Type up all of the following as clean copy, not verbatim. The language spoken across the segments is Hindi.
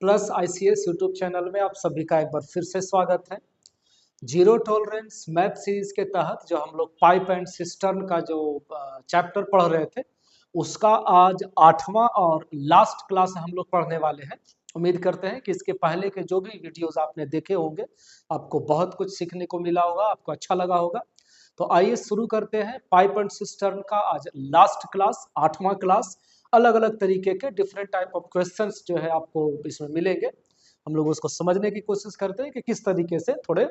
प्लस ICS यूट्यूब चैनल में आप सभी का एक बार फिर से स्वागत है। जीरो टॉलरेंस मैथ सीरीज के तहत जो हम लोग पाइप एंड सिस्टर्न का जो चैप्टर पढ़ रहे थे उसका आज 8वां और लास्ट क्लास हम लोग पढ़ने वाले हैं। उम्मीद करते हैं कि इसके पहले के जो भी वीडियोस आपने देखे होंगे आपको बहुत कुछ सीखने को मिला होगा, आपको अच्छा लगा होगा। तो आइए शुरू करते हैं पाइप एंड सिस्टर्न का आज लास्ट क्लास, 8वां क्लास। अलग अलग तरीके के डिफरेंट टाइप ऑफ क्वेश्चंस जो है आपको इसमें मिलेंगे। हम लोग उसको समझने की कोशिश करते हैं कि किस तरीके से थोड़े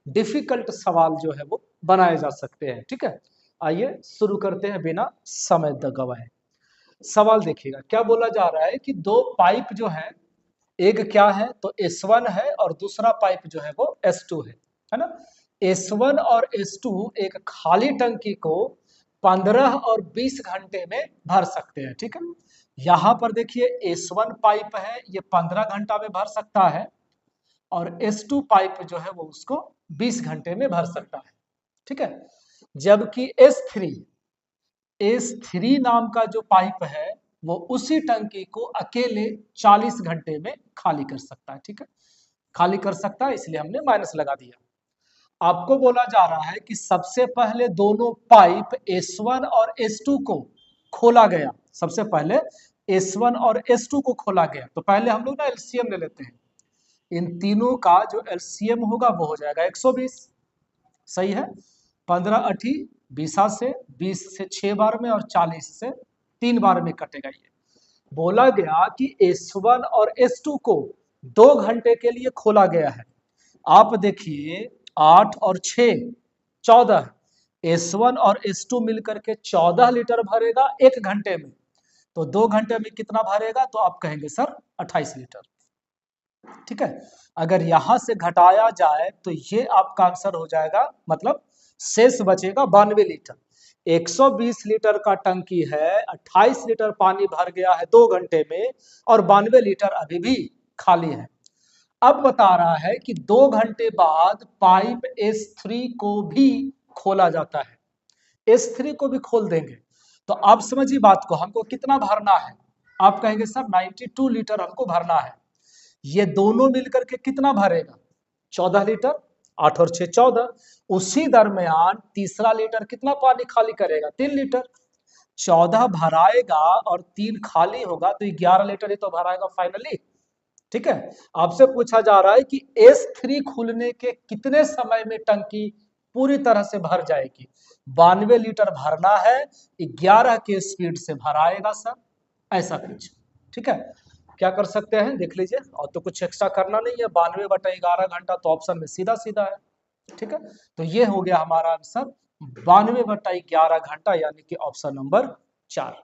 डिफिकल्ट सवाल जो है वो बनाए जा सकते हैं। ठीक है, आइए शुरू करते हैं बिना समय गवाए। सवाल देखिएगा, क्या बोला जा रहा है कि दो पाइप जो है, एक क्या है तो S1 है और दूसरा पाइप जो है वो S2 है ना। S1 और S2 एक खाली टंकी को 15 और 20 घंटे में भर सकते हैं। ठीक है, यहां पर देखिए S1 पाइप है, ये 15 घंटा में भर सकता है और S2 पाइप जो है वो उसको 20 घंटे में भर सकता है। ठीक है, जबकि S3 नाम का जो पाइप है वो उसी टंकी को अकेले 40 घंटे में खाली कर सकता है। ठीक है, खाली कर सकता है इसलिए हमने माइनस लगा दिया। आपको बोला जा रहा है कि सबसे पहले दोनों पाइप S1 और S2 को खोला गया। सबसे पहले S1 और S2 को खोला गया, तो पहले हम लोग ना एलसीएम ले लेते हैं। इन तीनों का जो एलसीएम होगा वो हो जाएगा 120। सही है, 15 अठी 20 से 20 से 6 बार में और 40 से 3 बार में कटेगा। ये बोला गया कि S1 और S2 को 2 घंटे के लिए खोला गया है। आप देखिए 8 और 6 14, S1 और S2 मिलकर के 14 लीटर भरेगा 1 घंटे में। तो 2 घंटे में कितना भरेगा तो आप कहेंगे सर 28 लीटर। ठीक है, अगर यहां से घटाया जाए तो ये आपका आंसर हो जाएगा, मतलब शेष बचेगा 92 लीटर। 120 लीटर का टंकी है, 28 लीटर पानी भर गया है 2 घंटे में और 92 लीटर अभी भी खाली है। अब बता रहा है कि 2 घंटे बाद पाइप S3 को भी खोला जाता है। S3 को भी खोल देंगे तो आप समझिए बात को, हमको कितना भरना है। आप कहेंगे सर 92 लीटर हमको भरना है। ये दोनों मिलकर के कितना भरेगा 14 लीटर, 8 और 6 14। उसी दरमियान तीसरा लीटर कितना पानी खाली करेगा 3 लीटर। 14 भराएगा और 3 खाली होगा तो 11 लीटर ही तो भराएगा फाइनली। ठीक है, आपसे पूछा जा रहा है कि S3 खुलने के कितने समय में टंकी पूरी तरह से भर जाएगी। 92 लीटर भरना है, 11 के स्पीड से भराएगा सर, ऐसा कुछ। ठीक है, क्या कर सकते हैं देख लीजिए, और तो कुछ एक्स्ट्रा करना नहीं है। 92/11 घंटा तो ऑप्शन में सीधा सीधा है। ठीक है, तो ये हो गया हमारा आंसर 92/11 घंटा, यानी कि ऑप्शन नंबर 4।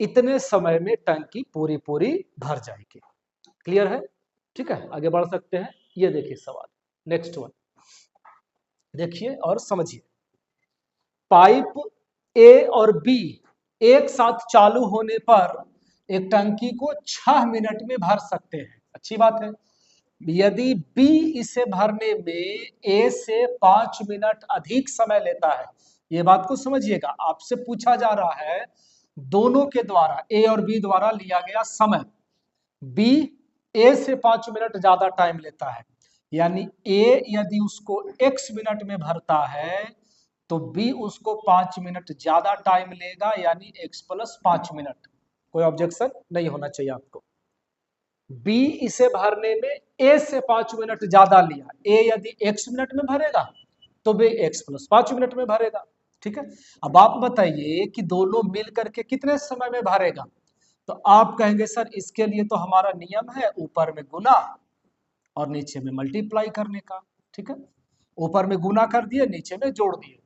इतने समय में टंकी पूरी पूरी भर जाएगी। क्लियर है? ठीक है, आगे बढ़ सकते हैं। ये देखिए सवाल, नेक्स्ट वन देखिए और समझिए। पाइप ए और बी एक साथ चालू होने पर एक टंकी को 6 मिनट में भर सकते हैं। अच्छी बात है। यदि बी इसे भरने में ए से 5 मिनट अधिक समय लेता है, ये बात को समझिएगा। आपसे पूछा जा रहा है दोनों के द्वारा, ए और बी द्वारा लिया गया समय। बी ए से 5 मिनट ज्यादा टाइम लेता है, यानी ए यदि उसको x मिनट में भरता है तो बी उसको 5 मिनट ज्यादा टाइम लेगा, यानी x + 5 मिनट। कोई ऑब्जेक्शन नहीं होना चाहिए आपको। बी इसे भरने में ए से 5 मिनट ज्यादा लिया, ए यदि x मिनट में भरेगा तो बी x + 5 मिनट में भरेगा। ठीक है, अब आप बताइए कि दोनों मिल करके कितने समय में भरेगा। तो आप कहेंगे सर इसके लिए तो हमारा नियम है ऊपर में गुना और नीचे में मल्टीप्लाई करने का। ठीक है, ऊपर में गुना कर दिए, नीचे में जोड़ दिए।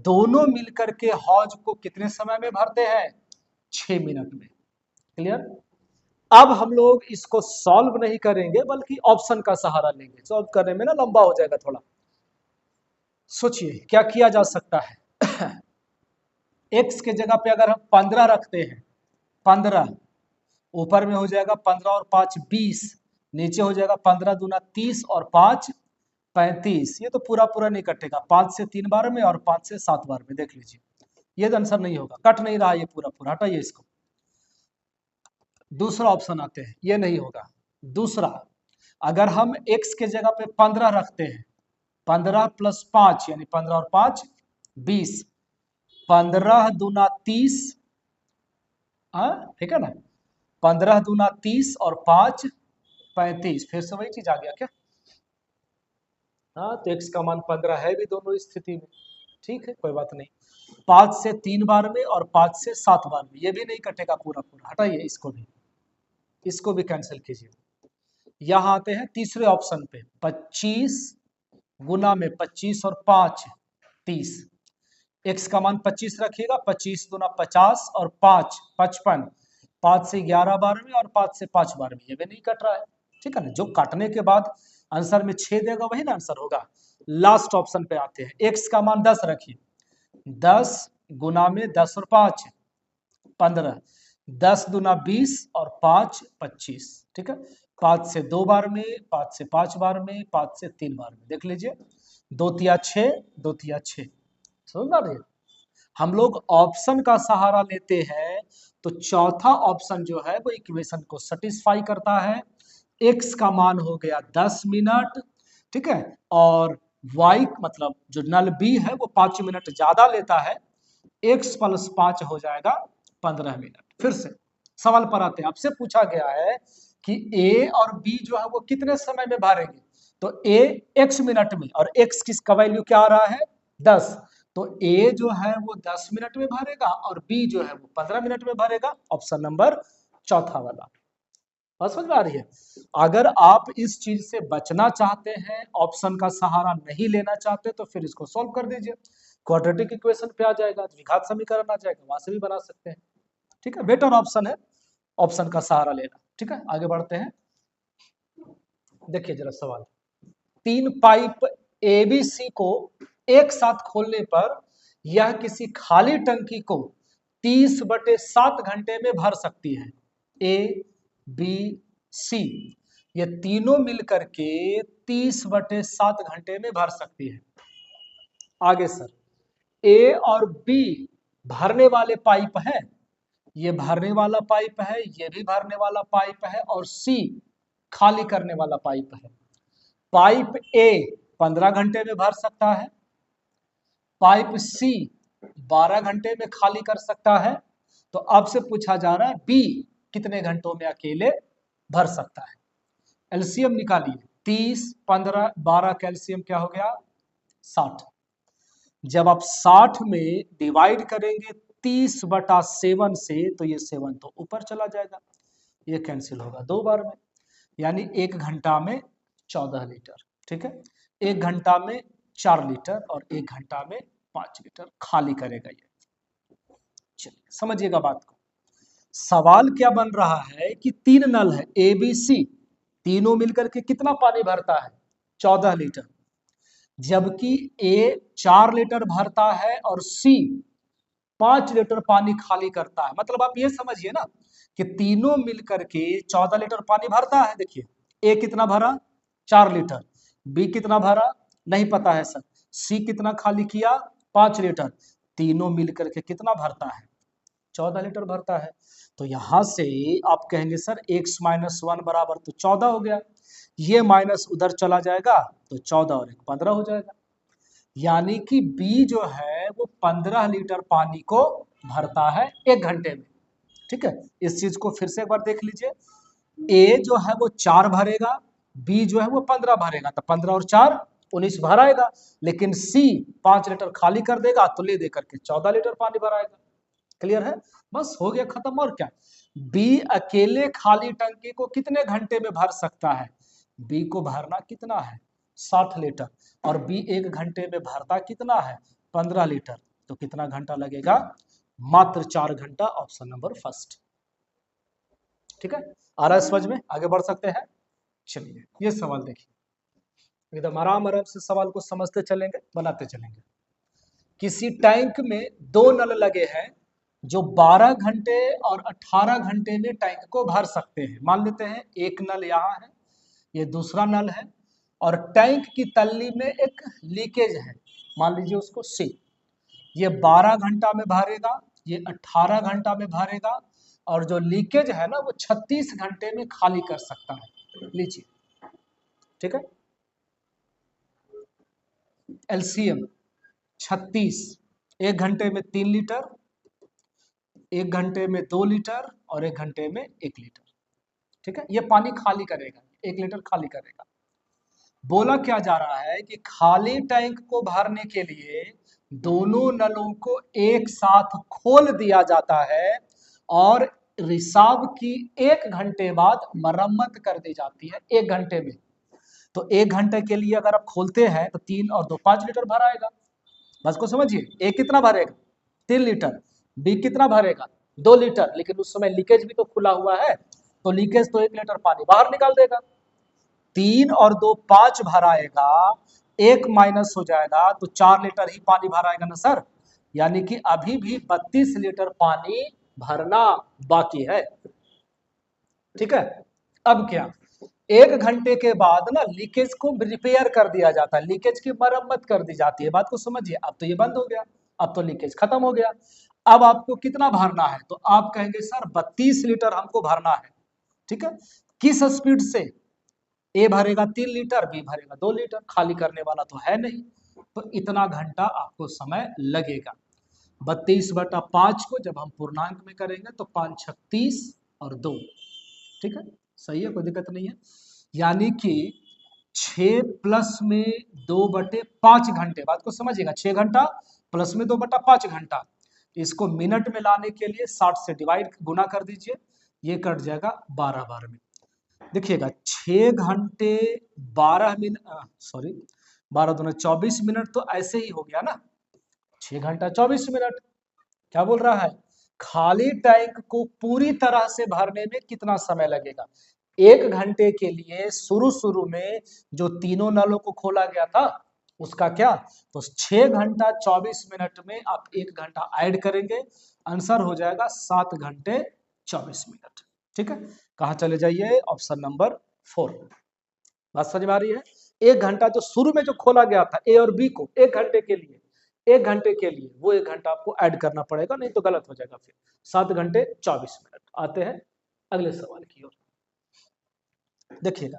दोनों मिलकर के हौज को कितने समय में भरते हैं 6 मिनट में। क्लियर? अब हम लोग इसको सॉल्व नहीं करेंगे बल्कि ऑप्शन का सहारा लेंगे। सॉल्व करने में ना लंबा हो जाएगा थोड़ा। सोचिए क्या किया जा सकता है। x के जगह पे अगर हम 15 रखते हैं, 15 ऊपर में हो जाएगा 15 और 5 20, नीचे हो जाएगा 15 दूना 30 और 5 35। ये तो पूरा पूरा नहीं कटेगा, 5 से 3 बार में और 5 से 7 बार में। देख लीजिए ये तो आंसर नहीं होगा, कट नहीं रहा ये पूरा पूरा, हटाइए इसको। दूसरा ऑप्शन आते हैं, ये नहीं होगा। दूसरा, अगर हम x के जगह पे 15 रखते हैं, 15 + 5 यानी 15 और 5 20, 15 दूना 30, ठीक है ना, 15 दूना 30 और 5 35, फिर से वही चीज आ गया क्या? हाँ, तो x का मान 15 है भी दोनों स्थिति में, ठीक है, कोई बात नहीं। 5 से 3 बार में और 5 से 7 बार में, ये भी नहीं कटेगा पूरा पूरा, हटाइए इसको भी कैंसिल कीजिए। यहाँ आते हैं तीसरे ऑप्शन पे, 25 गुना में 25 और 5 30, x का मान 25 रखिएगा, 25 दूना 50 और 5 55, 5 से 11 बार में और 5 से 5 बार में, ये भी नहीं कट रहा है, ठीक है ना। जो काटने के बाद आंसर में 6 देगा वही ना आंसर होगा। लास्ट ऑप्शन पे आते हैं, x का मान 10 रखिए, 10 गुना में 10 और 5 15, 10 दूना 20 और 5 25, ठीक है। 5 से 2 बार में, 5 से 5 बार में, 5 से 3 बार में, देख लीजिए, 2 तिया 6, 2 तिया 6, समझ पा रहे हैं। हम लोग ऑप्शन का सहारा लेते हैं तो चौथा ऑप्शन जो है वो इक्वेशन को सेटिस्फाई करता है। x का मान हो गया 10 मिनट, ठीक है, और y मतलब जो नल b है वो 5 मिनट ज्यादा लेता है, x + 5 हो जाएगा 15 मिनट। फिर से सवाल पर आते हैं, आपसे पूछा गया है कि a और b जो है वो कितने समय में भरेंगे, तो a x मिनट में और x किसका वैल्यू क्या आ रहा है 10, तो a जो है वो 10 मिनट में भरेगा और b जो है वो 15 मिनट में भरेगा, ऑप्शन नंबर चौथा वाला। बात समझ में आ रही है। अगर आप इस चीज से बचना चाहते हैं, ऑप्शन का सहारा नहीं लेना चाहते, तो फिर इसको सॉल्व कर दीजिए, क्वाड्रेटिक इक्वेशन पे आ जाएगा, द्विघात समीकरण आ जाएगा, वहां से भी बना सकते हैं, ठीक है। बेटर ऑप्शन है ऑप्शन का सहारा लेना, ठीक है। आगे बढ़ते हैं, देखिए जरा सवाल, 3 पाइप एबीसी को एक साथ खोलने पर यह किसी खाली टंकी को 30/7 घंटे में भर सकती है। ए बी सी, ये तीनों मिलकर के 30/7 घंटे में भर सकती है। आगे सर, ए और बी भरने वाले पाइप है, ये भरने वाला पाइप है, ये भी भरने वाला पाइप है, और सी खाली करने वाला पाइप है। पाइप ए 15 घंटे में भर सकता है, पाइप सी 12 घंटे में खाली कर सकता है, तो अब से पूछा जा रहा है बी कितने घंटों में अकेले भर सकता है। एलसीएम निकालिए, 30 15 12 का एलसीएम क्या हो गया 60। जब आप 60 में डिवाइड करेंगे 30/7 से, तो ये 7 तो ऊपर चला जाएगा, ये कैंसिल होगा 2 बार में, यानी 1 घंटा में 14 लीटर, ठीक है। 1 घंटा में 4 लीटर और 1 घंटा में 5 लीटर खाली करेगा ये। चलिए समझिएगा बात को। सवाल क्या बन रहा है कि 3 नल है ए बी सी, तीनों मिलकर के कितना पानी भरता है 14 लीटर, जबकि ए 4 लीटर भरता है और सी 5 लीटर पानी खाली करता है। मतलब आप ये समझिए ना कि तीनों मिलकर के 14 लीटर पानी भरता है। देखिए ए कितना भरा 4 लीटर, बी कितना भरा नहीं पता है सर, सी कितना खाली किया 5 लीटर, तीनों मिलकर के कितना भरता है 14 लीटर भरता है। तो यहां से आप कहेंगे सर x - 1 बराबर तो 14 हो गया, ये माइनस उधर चला जाएगा तो 14 और 1 15 हो जाएगा, यानी कि B जो है वो 15 लीटर पानी को भरता है 1 घंटे में, ठीक है। इस चीज को फिर से एक बार देख लीजिए, A जो है वो 4 भरेगा, B जो है वो 15 भरेगा, तो 15 और 4 19 भराएगा, लेकिन C 5 लीटर खाली कर देगा तो ले दे करके 14 लीटर पानी भराएगा। क्लियर है, बस हो गया खत्म। और क्या, B अकेले खाली टंकी को कितने घंटे में भर सकता है, B को भरना कितना है 60 लीटर, और B 1 घंटे में भरता कितना है 15 लीटर, तो कितना घंटा लगेगा मात्र 4 घंटा, ऑप्शन नंबर फर्स्ट, ठीक है। आ रहा है समझ में, आगे बढ़ सकते हैं। चलिए ये सवाल देखिए, एकदम आराम आराम से सवाल को समझते चलेंगे, बनाते चलेंगे। किसी टैंक में 2 नल लगे हैं जो 12 घंटे और 18 घंटे में टैंक को भर सकते हैं। मान लेते हैं एक नल यहाँ है, ये दूसरा नल है, और टैंक की तल्ली में एक लीकेज है, मान लीजिए उसको सी। ये 12 घंटा में भरेगा, ये 18 घंटा में भरेगा, और जो लीकेज है ना वो 36 घंटे में खाली कर सकता है। लीजिए, ठीक है। एलसीएम 36, 1 घंटे में 3 लीटर, 1 घंटे में 2 लीटर और 1 घंटे में 1 लीटर, ठीक है। ये पानी खाली करेगा, 1 लीटर खाली करेगा। बोला क्या जा रहा है कि खाली टैंक को भरने के लिए दोनों नलों को एक साथ खोल दिया जाता है और रिसाव की 1 घंटे बाद मरम्मत कर दी जाती है 1 घंटे में। तो 1 घंटे के लिए अगर आप खोलते हैं तो 3 और 2 5 लीटर भर आएगा। बस को समझिए, ए कितना भरेगा 3 लीटर, बी कितना भरेगा 2 लीटर, लेकिन उस समय लीकेज भी तो खुला हुआ है, तो लीकेज तो 1 लीटर पानी बाहर निकाल देगा। 3 और 2 5 भर आएगा, 1 माइनस हो जाएगा तो 4 लीटर ही पानी भर आएगा ना सर, यानी कि अभी भी 32 लीटर पानी भरना बाकी है, ठीक है। अब क्या, 1 घंटे के बाद ना लीकेज को रिपेयर कर दिया जाता है, लीकेज की मरम्मत कर दी जाती है। बात को समझिए, अब तो ये बंद हो गया, अब तो लीकेज खत्म हो गया। अब आपको कितना भरना है, तो आप कहेंगे सर 32 लीटर हमको भरना है, ठीक है। किस स्पीड से, ए भरेगा 3 लीटर, बी भरेगा 2 लीटर, खाली करने वाला तो है नहीं, तो इतना घंटा आपको समय लगेगा। 32/5 को जब हम पूर्णांक में करेंगे तो 5 36 और 2, ठीक है, सही है, कोई दिक्कत नहीं है। यानी कि 6 प्लस में 2/5 घंटे, बात को समझिएगा, 6 घंटा प्लस में 2/5 घंटा, इसको मिनट में लाने के लिए 60 से डिवाइड गुना कर दीजिए, ये कट जाएगा 12 बार में। देखिएगा 6 घंटे 12 मिनट, सॉरी 12 दूना 24 मिनट, तो ऐसे ही हो गया ना, 6 घंटा 24 मिनट। क्या बोल रहा है, खाली टैंक को पूरी तरह से भरने में कितना समय लगेगा। 1 घंटे के लिए शुरू शुरू में जो तीनों नलों को खोला गया था उसका क्या, तो 6 घंटा 24 मिनट में आप 1 घंटा ऐड करेंगे, आंसर हो जाएगा 7 घंटे 24 मिनट, ठीक है। कहा चले जाइए, ऑप्शन नंबर 4। बात समझ में आ रही है। 1 घंटा जो शुरू में जो खोला गया था ए और बी को 1 घंटे के लिए, 1 घंटे के लिए वो 1 घंटा आपको ऐड करना पड़ेगा, नहीं तो गलत हो जाएगा फिर। 7 घंटे 24 मिनट। आते हैं अगले सवाल की ओर। देखिएगा,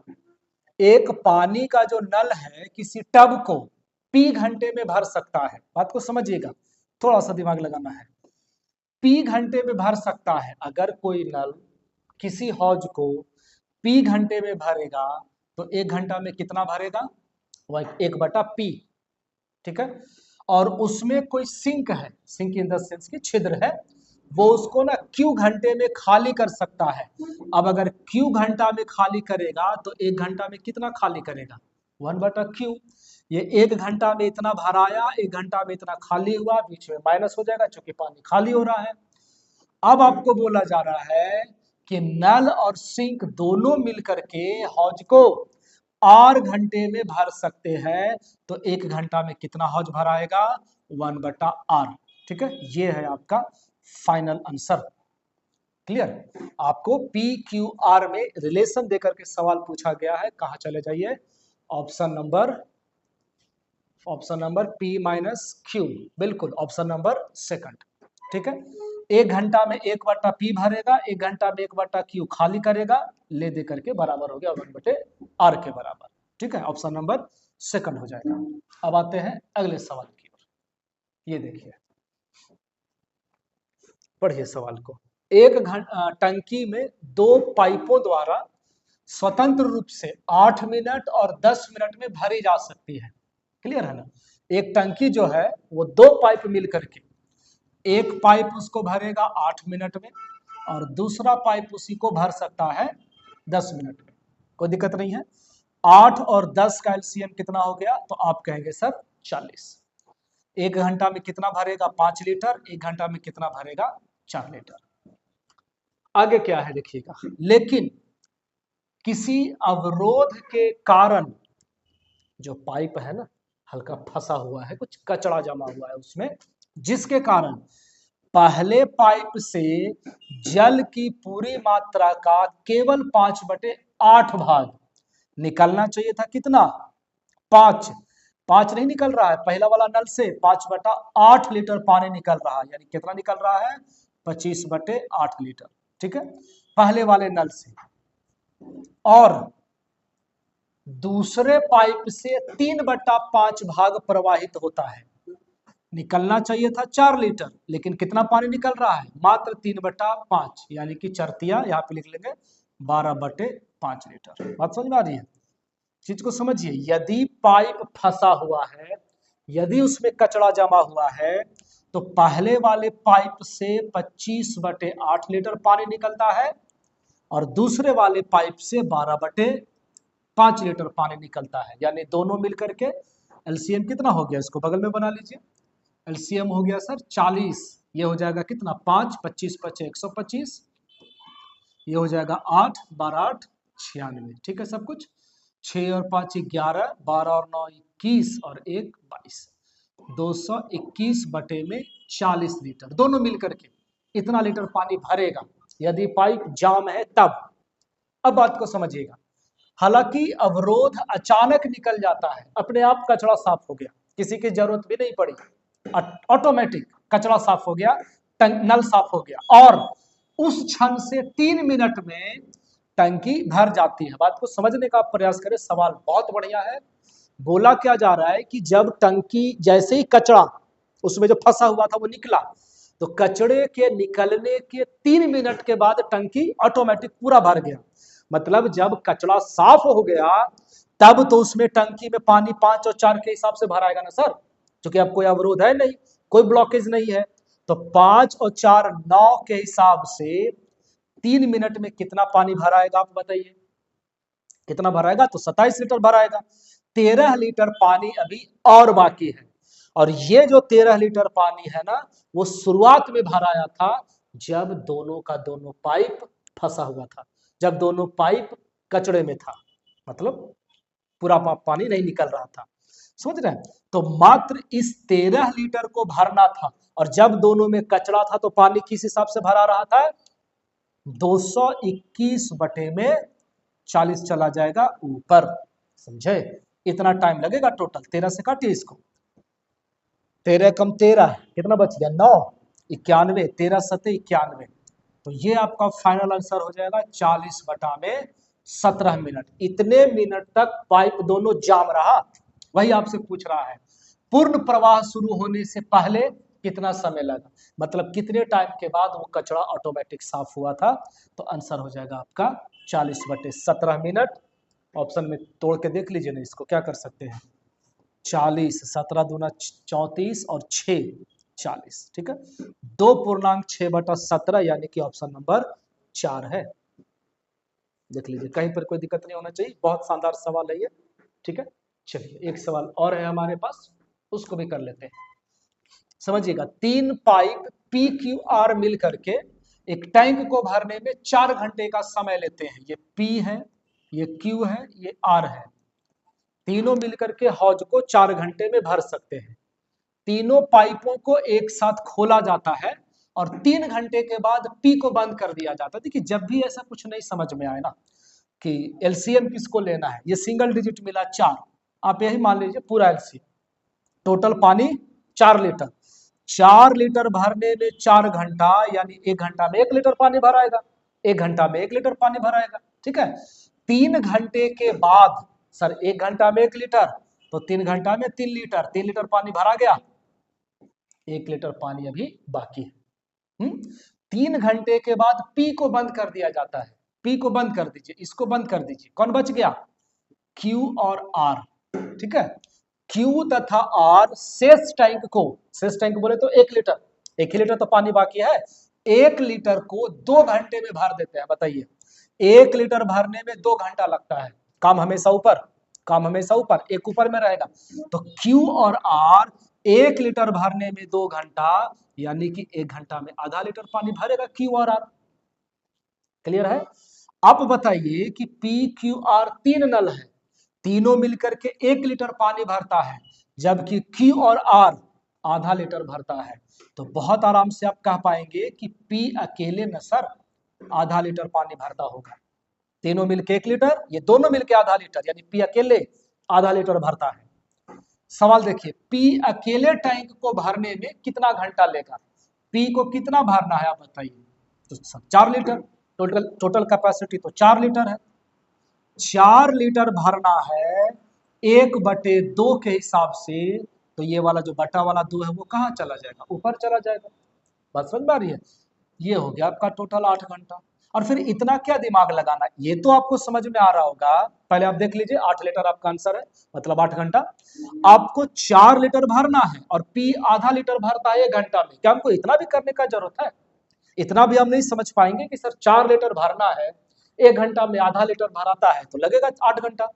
एक पानी का जो नल है किसी टब को पी घंटे में भर सकता है, बात को समझिएगा, थोड़ा सा दिमाग लगाना है। पी घंटे में भर सकता है, अगर कोई नल किसी हौज को पी घंटे में भरेगा तो 1 घंटा में कितना भरेगा, वह 1/P, ठीक है। और उसमें कोई सिंक है, सिंक इन द सेंस की छिद्र है, वो उसको ना Q घंटे में खाली कर सकता है। अब अगर Q घंटा में खाली करेगा तो 1 घंटा में कितना खाली करेगा, 1/Q। ये 1 घंटा में इतना भराया, 1 घंटा में इतना खाली हुआ, बीच में माइनस हो जाएगा क्योंकि पानी खाली हो रहा है। अब आपको बोला जा रहा है कि नल और सिंक दोनों मिलकर के हौज को R घंटे में भर सकते हैं, तो 1 घंटा में कितना हौज भराएगा, 1/R, ठीक है। ये है आपका फाइनल आंसर। क्लियर, आपको PQR में रिलेशन देकर के सवाल पूछा गया है। कहा चले जाइए, ऑप्शन नंबर P-Q, बिल्कुल ऑप्शन नंबर 2, ठीक है। 1 घंटा में 1/P भरेगा, 1 घंटा में 1/Q खाली करेगा, ले दे करके बराबर हो गया 1/R के बराबर, ठीक है। ऑप्शन नंबर 2 हो जाएगा। अब आते हैं अगले सवाल की ओर। ये देखिए, पढ़िए सवाल को। एक टंकी में 2 पाइपों द्वारा स्वतंत्र रूप से 8 मिनट और 10 मिनट में भरी जा सकती है। क्लियर है ना। एक टंकी जो है वो 2 पाइप मिल करके, एक पाइप उसको भरेगा 8 मिनट में और दूसरा पाइप उसी को भर सकता है 10 मिनट में, कोई दिक्कत नहीं है। 8 और 10 का एलसीएम कितना हो गया, तो आप कहेंगे सर 40। 1 घंटा में कितना भरेगा, 5 लीटर, 1 घंटा में कितना भरेगा, 4 लीटर। आगे क्या है देखिएगा, लेकिन किसी अवरोध के कारण जो पाइप है ना हल्का फंसा हुआ है, कुछ कचरा जमा हुआ है उसमें, जिसके कारण पहले पाइप से जल की पूरी मात्रा का केवल 5/8 भाग निकलना चाहिए था। कितना, 5 नहीं निकल रहा है, पहला वाला नल से 5/8 लीटर पानी निकल रहा है, यानी कितना निकल रहा है, 25/8 लीटर, ठीक है, पहले वाले नल से। और दूसरे पाइप से 3/5 भाग प्रवाहित होता है। निकलना चाहिए था 4 लीटर, लेकिन कितना पानी निकल रहा है? मात्र 3/5, यानी कि चरतिया यहाँ पे लिख लेंगे 12/5 लीटर। बात समझ में आ रही है? चीज को समझिए, यदि पाइप फंसा हुआ है, यदि उसमें कचरा जमा हुआ है, तो पहले वाले पाइप से 25/8 लीटर पानी निकलता है और दूसरे वाले पाइप से 12/5 लीटर पानी निकलता है। यानी दोनों मिलकर के एलसीएम कितना हो गया? इसको बगल में बना लीजिए। एलसीएम हो गया सर 40। ये हो जाएगा कितना? 5, 25 5 125। ये हो जाएगा 8, 12 8 96। ठीक है सब कुछ। 6 और 5 11, 12 और 9 21 और 1 22। 221 बटे में 40 लीटर, दोनों मिलकर के इतना लीटर पानी भरेगा यदि पाइप जाम है तब। अब बात को समझिएगा। हालांकि अवरोध अचानक निकल जाता है, अपने आप कचरा साफ हो गया, किसी की जरूरत भी नहीं पड़ी, ऑटोमेटिक कचरा साफ हो गया, नल साफ हो गया और उस क्षण से 3 मिनट में टंकी भर जाती है। बात को समझने का प्रयास करें, सवाल बहुत बढ़िया है। बोला क्या जा रहा है कि जब टंकी, जैसे ही कचरा उसमें जो फंसा हुआ था वो निकला, तो कचड़े के निकलने के 3 मिनट के बाद टंकी ऑटोमेटिक पूरा भर गया। मतलब जब कचरा साफ हो गया तब तो उसमें टंकी में पानी 5 और 4 के हिसाब से भराएगा ना सर, क्योंकि अब कोई अवरोध है नहीं, कोई ब्लॉकेज नहीं है। तो 5 और 4 9 के हिसाब से 3 मिनट में कितना पानी भराएगा आप बताइए? कितना भराएगा? तो 27 लीटर भराएगा। 13 लीटर पानी अभी और बाकी है। और ये जो 13 लीटर पानी है ना, वो शुरुआत में भराया था जब दोनों का दोनों पाइप फंसा हुआ था, जब दोनों पाइप कचड़े में था, मतलब पूरा पानी नहीं निकल रहा था। समझ रहे हैं? तो मात्र इस 13 लीटर को भरना था, और जब दोनों में कचरा था तो पानी किस हिसाब से भरा रहा था? 221 बटे में 40 चला जाएगा ऊपर। समझे? इतना टाइम लगेगा टोटल। 13 से काटिए इसको, 13 कम 13 कितना बच गया? 9, 91, 13 7 91। तो ये आपका फाइनल आंसर हो जाएगा 40/17 मिनट। इतने मिनट तक पाइप दोनों जाम रहा। वही आपसे पूछ रहा है, पूर्ण प्रवाह शुरू होने से पहले कितना समय लगा, मतलब कितने टाइम के बाद वो कचरा ऑटोमेटिक साफ हुआ था। तो आंसर हो जाएगा आपका 40/17 मिनट। ऑप्शन में तोड़ के देख लीजिए ना, इसको क्या कर सकते हैं? 40, 17 दूना 34 और 6 40। ठीक है, 2.6/17 यानी कि ऑप्शन नंबर 4 है। देख लीजिए, कहीं पर कोई दिक्कत नहीं होना चाहिए। बहुत शानदार सवाल है ये। ठीक है, चलिए एक सवाल और है हमारे पास, उसको भी कर लेते हैं। समझिएगा, 3 पाइप पी क्यू आर मिल करके एक टैंक को भरने में 4 घंटे का समय लेते हैं। ये पी है, ये क्यू है, ये आर है। तीनों मिलकर के हौज को 4 घंटे में भर सकते हैं। तीनों पाइपों को एक साथ खोला जाता है और 3 घंटे के बाद पी को बंद कर दिया जाता है। देखिए, जब भी ऐसा कुछ नहीं समझ में आए ना कि एलसीएम किसको लेना है, ये सिंगल डिजिट मिला 4, आप यही मान लीजिए पूरा एलसीएम। टोटल पानी 4 लीटर, 4 लीटर भरने में 4 घंटा, यानी 1 घंटा में 1 लीटर पानी भराएगा, 1 घंटा में 1 लीटर पानी भराएगा। ठीक है, 3 घंटे के बाद सर 1 घंटा में 1 लीटर, तो 3 घंटा में 3 लीटर, 3 लीटर पानी भरा गया, 1 लीटर पानी अभी बाकी है। 3 घंटे के बाद पी को बंद कर दिया जाता है। पी को बंद कर दीजिए, इसको बंद कर दीजिए। कौन बच गया? क्यू और आर। ठीक है, क्यू तथा आर शेष टैंक को, शेष टैंक बोले तो 1 लीटर, 1 ही लीटर तो पानी बाकी है, 1 लीटर को 2 घंटे में भर देते हैं। बताइए, 1 लीटर भरने में 2 घंटा लगता है। काम हमेशा ऊपर, काम हमेशा ऊपर, एक ऊपर में रहेगा। तो क्यू और आर 1 लीटर भरने में 2 घंटा, यानी कि 1 घंटा में आधा लीटर पानी भरेगा क्यू और आर। क्लियर है? अब बताइए कि पी क्यू आर 3 नल है, तीनों मिलकर के 1 लीटर पानी भरता है, जबकि क्यू और आर आधा लीटर भरता है। तो बहुत आराम से आप कह पाएंगे कि पी अकेले न सर आधा लीटर पानी भरता होगा। तीनों मिलकर 1 लीटर, ये दोनों मिलकर आधा लीटर, यानी पी अकेले आधा लीटर भरता है। सवाल देखिए, पी अकेले टैंक को भरने में कितना घंटा लेगा? पी को कितना भरना है आप बताइए? तो 4 लीटर, टोटल कैपेसिटी तो 4 लीटर है। 4 लीटर भरना है 1/2 के हिसाब से, तो ये वाला जो बटा वाला 2 है वो कहाँ चला जाएगा, ऊपर चला जाएगा। बात समझ में आ रही है। ये हो गया आपका टोटल 8 घंटा। और फिर इतना क्या दिमाग लगाना, ये तो आपको समझ में आ रहा होगा। पहले आप देख लीजिए 8 लीटर आपका आंसर है, मतलब 8 घंटा। आपको 4 लीटर भरना है और पी आधा लीटर भरता है 1 घंटा में। क्या हमको इतना भी करने का जरूरत है? इतना भी हम नहीं समझ पाएंगे कि सर 4 लीटर भरना है 1 घंटा में, आधा लीटर भराता है तो लगेगा 8 घंटा।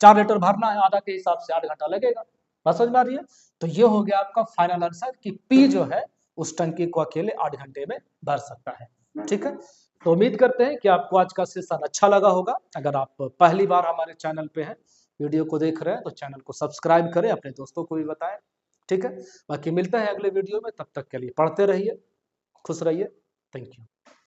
4 लीटर भरना है आधा के हिसाब से 8 घंटा लगेगा। बात समझ में आ रही है। तो ये हो गया आपका फाइनल आंसर कि पी जो है उस टंकी को अकेले 8 घंटे में भर सकता है। ठीक है, तो उम्मीद करते हैं कि आपको आज का सेशन अच्छा लगा होगा। अगर आप पहली बार हमारे चैनल पे हैं, वीडियो को देख रहे हैं, तो चैनल को सब्सक्राइब करें, अपने दोस्तों को भी बताएं। ठीक है, बाकी मिलते हैं अगले वीडियो में, तब तक के लिए पढ़ते रहिए, खुश रहिए। Thank you.